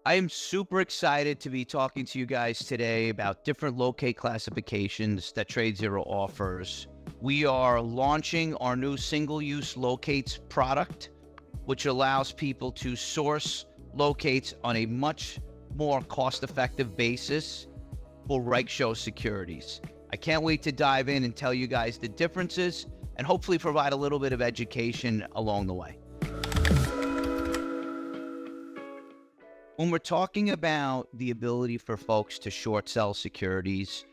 I am super excited to be talking to you guys today about different locate classifications that TradeZero offers. We are launching our new single-use locates product, which allows people to source locates on a much more cost-effective basis for RegShow securities. I can't wait to dive in and tell you guys the differences and hopefully provide a little bit of education along the way. When we're talking about the ability for folks to short sell securities,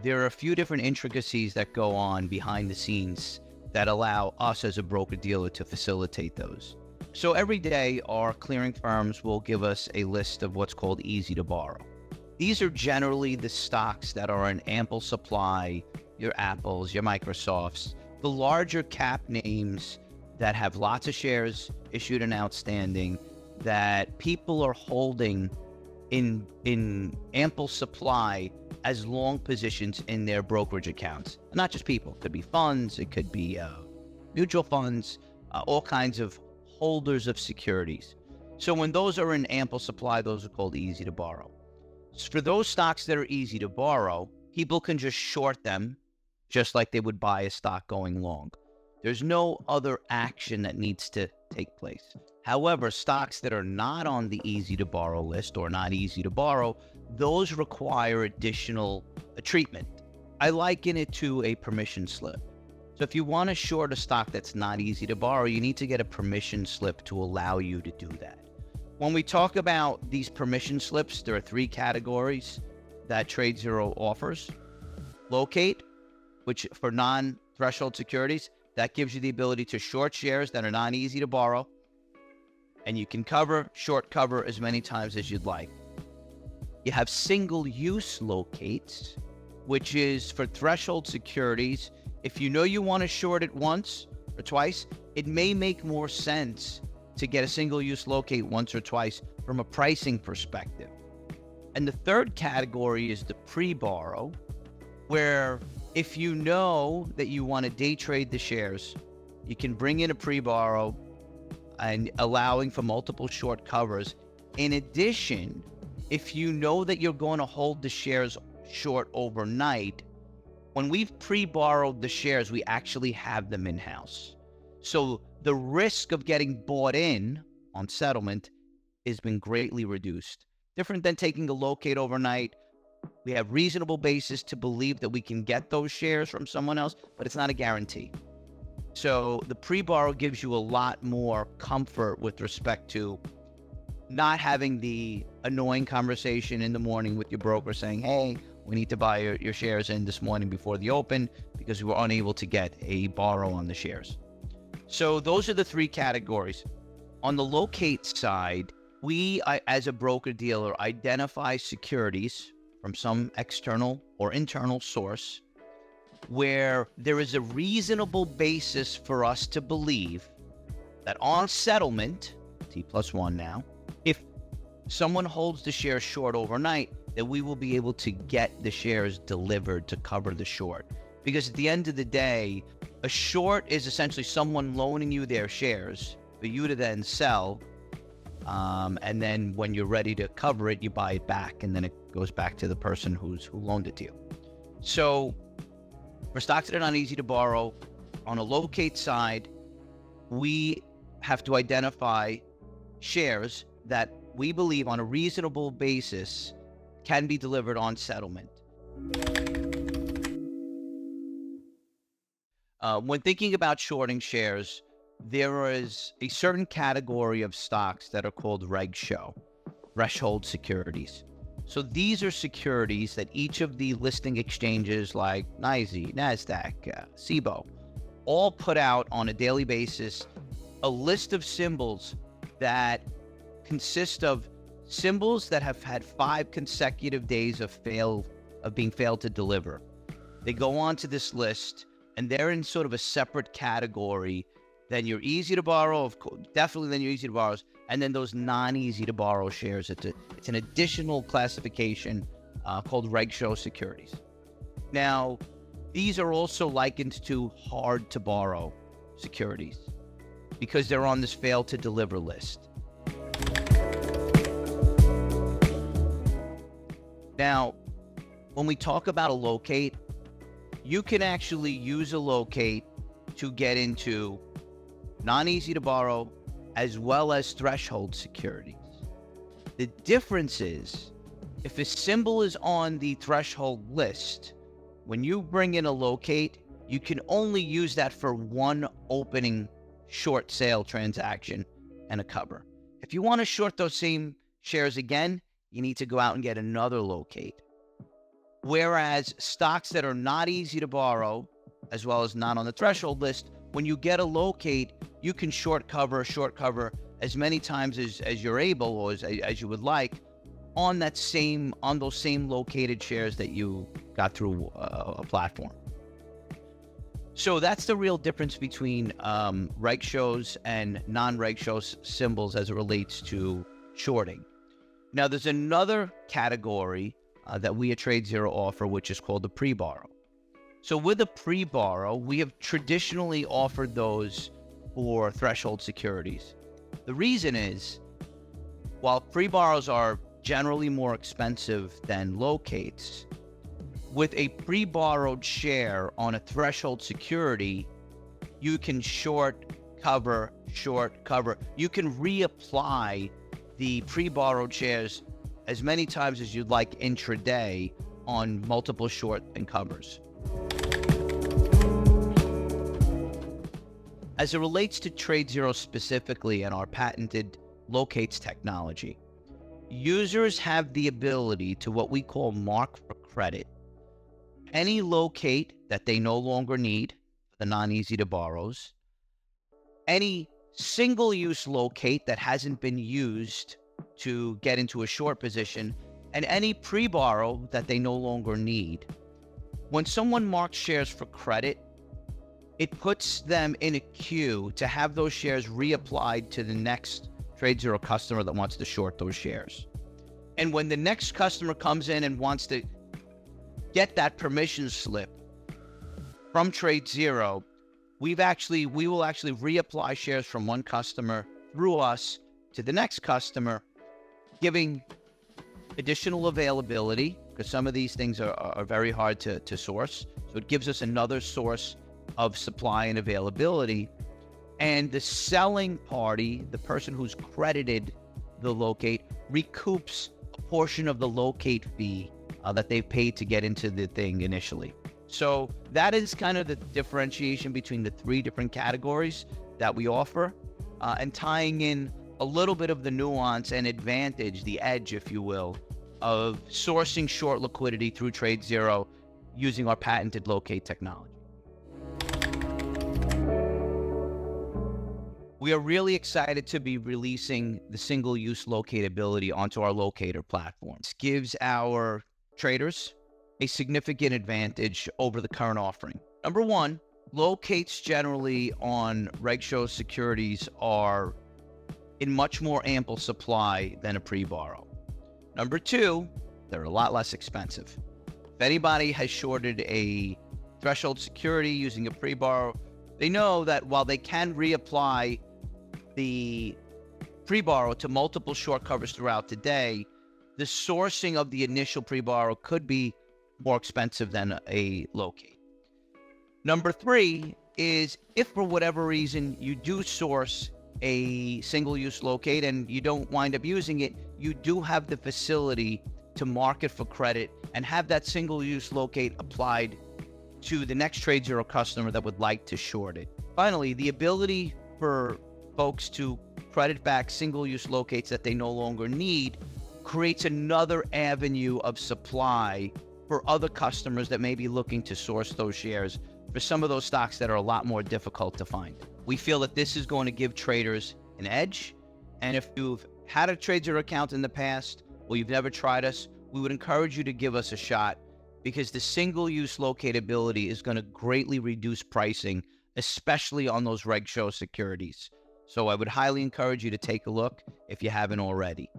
there are a few different intricacies that go on behind the scenes that allow us as a broker-dealer to facilitate those. So every day, our clearing firms will give us a list of what's called easy to borrow. These are generally the stocks that are in ample supply, your Apples, your Microsofts, the larger cap names that have lots of shares issued and outstanding that people are holding in ample supply as long positions in their brokerage accounts. Not just people, it could be funds, it could be mutual funds, all kinds of holders of securities. So when those are in ample supply, those are called easy to borrow. So for those stocks that are easy to borrow, people can just short them just like they would buy a stock going long. There's no other action that needs to take place. However, stocks that are not on the easy to borrow list or not easy to borrow, those require additional treatment. I liken it to a permission slip. So if you want to short a stock that's not easy to borrow, you need to get a permission slip to allow you to do that. When we talk about these permission slips, there are three categories that TradeZero offers. Locate, which for non-threshold securities, that gives you the ability to short shares that are not easy to borrow. And you can short cover as many times as you'd like. You have single-use locates, which is for threshold securities. If you know you want to short it once or twice, it may make more sense to get a single-use locate once or twice from a pricing perspective. And the third category is the pre-borrow, where if you know that you want to day trade the shares, you can bring in a pre-borrow and allowing for multiple short covers. In addition, if you know that you're going to hold the shares short overnight, when we've pre-borrowed the shares, we actually have them in-house. So the risk of getting bought in on settlement has been greatly reduced. Different than taking a locate overnight. We have reasonable basis to believe that we can get those shares from someone else, but it's not a guarantee. So the pre-borrow gives you a lot more comfort with respect to not having the annoying conversation in the morning with your broker saying, hey, we need to buy your shares in this morning before the open because we were unable to get a borrow on the shares. So those are the three categories. On the locate side, we, as a broker-dealer, identify securities from some external or internal source where there is a reasonable basis for us to believe that on settlement, T+1 now, if someone holds the shares short overnight, that we will be able to get the shares delivered to cover the short. Because at the end of the day, a short is essentially someone loaning you their shares for you to then sell. And then when you're ready to cover it, you buy it back, and then it goes back to the person who loaned it to you. So for stocks that are not easy to borrow, on a locate side, we have to identify shares that we believe on a reasonable basis can be delivered on settlement. When thinking about shorting shares, there is a certain category of stocks that are called RegShow, threshold securities. So these are securities that each of the listing exchanges like NYSE, NASDAQ, SIBO, all put out on a daily basis a list of symbols that consist of symbols that have had 5 consecutive days of being failed to deliver. They go on to this list, and they're in sort of a separate category than your easy to borrow, definitely than your easy to borrows, and then those non-easy to borrow shares. It's an additional classification called RegShow securities. Now, these are also likened to hard to borrow securities because they're on this fail to deliver list. Now, when we talk about a locate, you can actually use a locate to get into non-easy to borrow as well as threshold securities. The difference is, if a symbol is on the threshold list, when you bring in a locate, you can only use that for one opening short sale transaction and a cover. If you want to short those same shares again, you need to go out and get another locate. Whereas stocks that are not easy to borrow, as well as not on the threshold list, when you get a locate, you can short cover as many times as you're able, or as you would like, on those same located shares that you got through a platform. So that's the real difference between RegShows and non-RegShow symbols as it relates to shorting. Now, there's another category that we at TradeZero offer, which is called the pre-borrow. So with a pre-borrow, we have traditionally offered those for threshold securities. The reason is, while pre-borrows are generally more expensive than locates, with a pre-borrowed share on a threshold security, you can short cover. You can reapply the pre-borrowed shares as many times as you'd like intraday on multiple short and covers. As it relates to TradeZero specifically and our patented locates technology, users have the ability to what we call mark for credit any locate that they no longer need, the non-easy to borrows, any single-use locate that hasn't been used to get into a short position, and any pre-borrow that they no longer need. When someone marks shares for credit, it puts them in a queue to have those shares reapplied to the next TradeZero customer that wants to short those shares. And when the next customer comes in and wants to get that permission slip from TradeZero, we will actually reapply shares from one customer through us to the next customer, giving additional availability, because some of these things are very hard to source. So it gives us another source of supply and availability. And the selling party, the person who's credited the locate, recoups a portion of the locate fee that they paid to get into the thing initially. So that is kind of the differentiation between the three different categories that we offer, and tying in a little bit of the nuance and advantage, the edge, if you will, of sourcing short liquidity through TradeZero using our patented locate technology. We are really excited to be releasing the single-use locate ability onto our locator platform. This gives our traders a significant advantage over the current offering. Number one, locates generally on RegShow securities are in much more ample supply than a pre-borrow. Number two, they're a lot less expensive. If anybody has shorted a threshold security using a pre-borrow, they know that while they can reapply the pre-borrow to multiple short covers throughout the day, the sourcing of the initial pre-borrow could be more expensive than a locate. Number three is, if for whatever reason you do source a single-use locate and you don't wind up using it, you do have the facility to mark it for credit and have that single-use locate applied to the next TradeZero customer that would like to short it. Finally, the ability for folks to credit back single-use locates that they no longer need creates another avenue of supply for other customers that may be looking to source those shares for some of those stocks that are a lot more difficult to find. We feel that this is going to give traders an edge. And if you've had a TradeZero account in the past, or you've never tried us, we would encourage you to give us a shot, because the single-use locate ability is going to greatly reduce pricing, especially on those RegShow securities. So I would highly encourage you to take a look if you haven't already.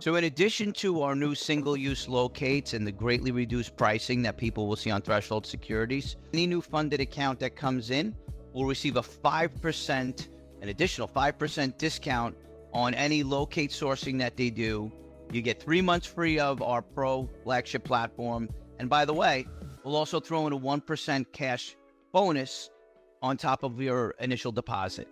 So in addition to our new single-use locates and the greatly reduced pricing that people will see on threshold securities, any new funded account that comes in will receive an additional 5% discount on any locate sourcing that they do You get 3 months free of our Pro flagship platform. And by the way, we'll also throw in a 1% cash bonus on top of your initial deposit.